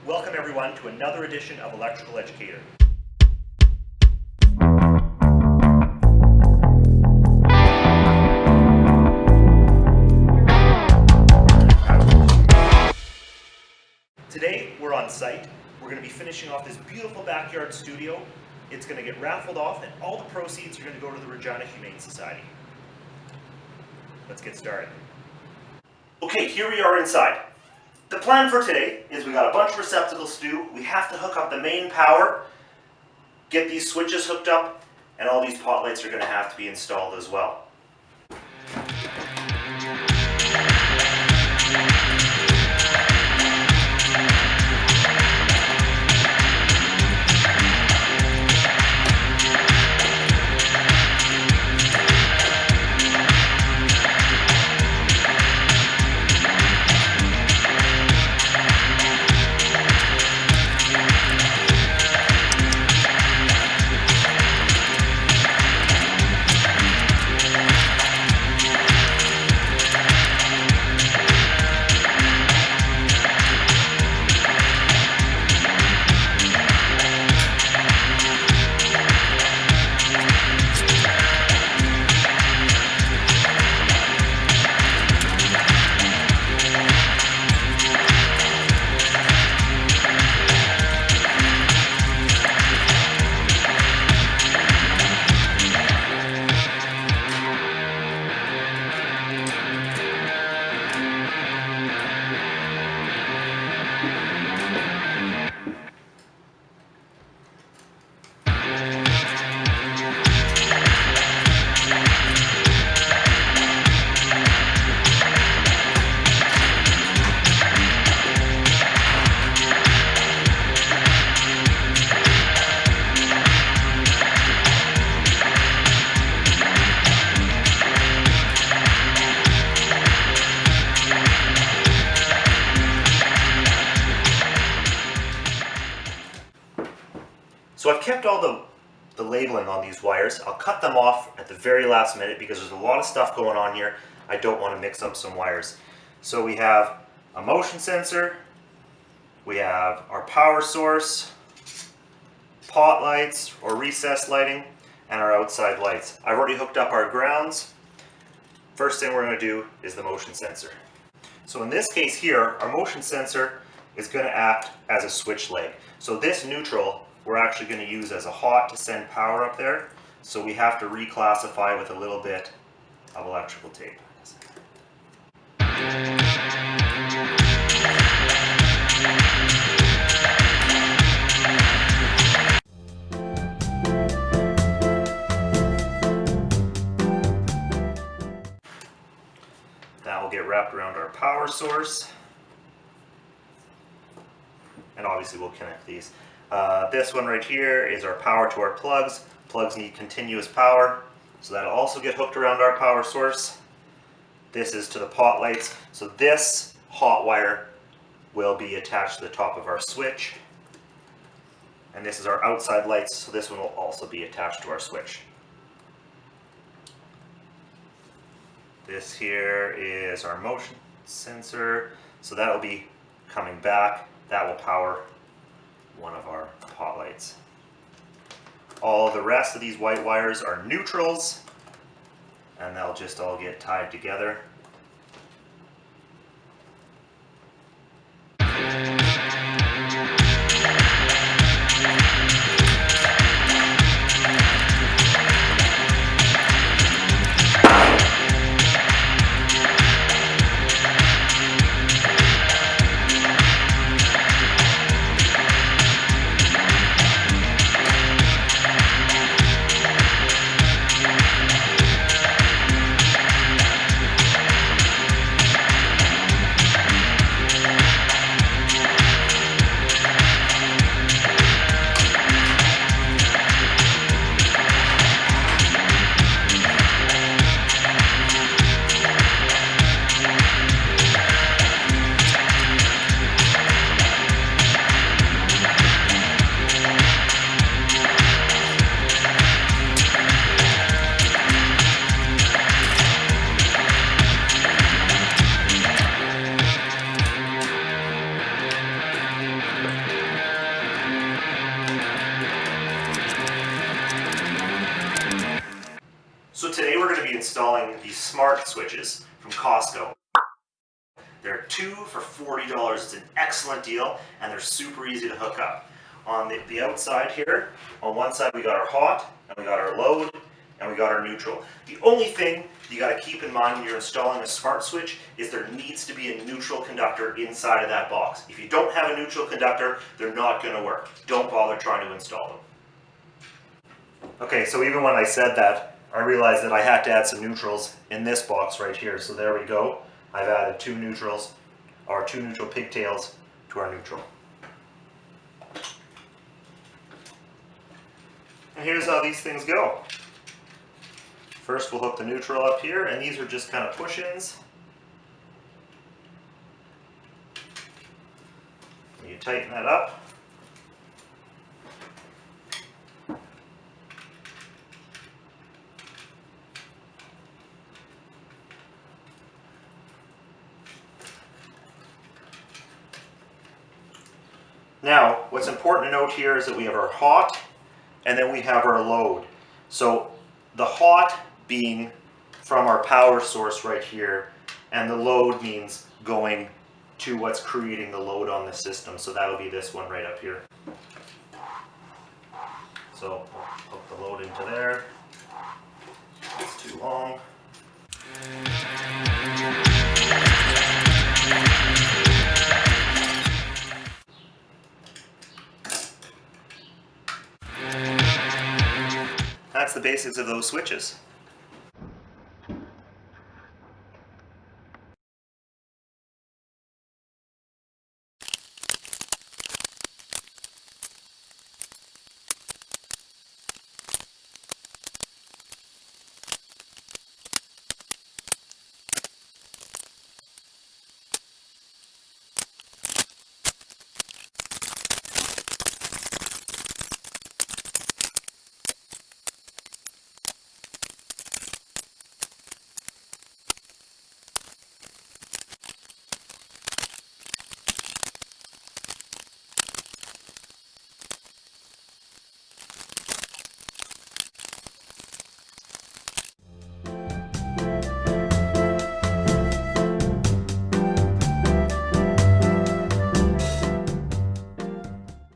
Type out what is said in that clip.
Welcome everyone to another edition of Electrical Educator. Today we're on site. We're going to be finishing off this beautiful backyard studio. It's going to get raffled off and all the proceeds are going to go to the Regina Humane Society. Let's get started. Okay, here we are inside. The plan for today is we got a bunch of receptacles to do. We have to hook up the main power, get these switches hooked up, and all these pot lights are going to have to be installed as well. So I've kept all the labeling on these wires. I'll cut them off at the very last minute because there's a lot of stuff going on here. I don't want to mix up some wires. So we have a motion sensor, we have our power source, pot lights or recessed lighting, and our outside lights. I've already hooked up our grounds. First thing we're going to do is the motion sensor. So in this case here, our motion sensor is going to act as a switch leg. So this neutral we're actually going to use as a hot to send power up there, so we have to reclassify with a little bit of electrical tape. That will get wrapped around our power source, and obviously we'll connect these. This one right here is our power to our plugs. Plugs need continuous power, so that'll also get hooked around our power source. This is to the pot lights, so this hot wire will be attached to the top of our switch. And this is our outside lights, so this one will also be attached to our switch. This here is our motion sensor, so that'll be coming back. That will power one of our pot lights. All the rest of these white wires are neutrals, and they'll just all get tied together. installing these smart switches from Costco. There are 2 for $40. It's an excellent deal, and they're super easy to hook up. On the outside here, on one side we got our hot, and we got our load, and we got our neutral. The only thing you got to keep in mind when you're installing a smart switch is there needs to be a neutral conductor inside of that box. If you don't have a neutral conductor, they're not going to work. Don't bother trying to install them. Okay, so even when I said that, I realized that I had to add some neutrals in this box right here. So there we go. I've added 2 neutrals, or 2 neutral pigtails to our neutral. And here's how these things go. First we'll hook the neutral up here, and these are just kind of push-ins. You tighten that up. Now, what's important to note here is that we have our hot, and then we have our load. So the hot being from our power source right here, and the load means going to what's creating the load on the system. So that'll be this one right up here. So we'll hook the load into there. It's too long. That's the basics of those switches.